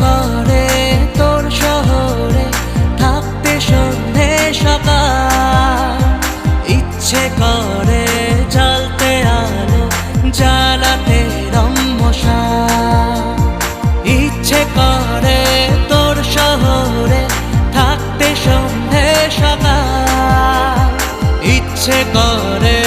করে তোর শহরে থাকতে সন্ধে সকাল, ইচ্ছে করে জ্বলতে আলো জ্বালাতে রম্মশাল। ইচ্ছে করে তোর শহরে থাকতে সন্ধে সকাল, ইচ্ছে করে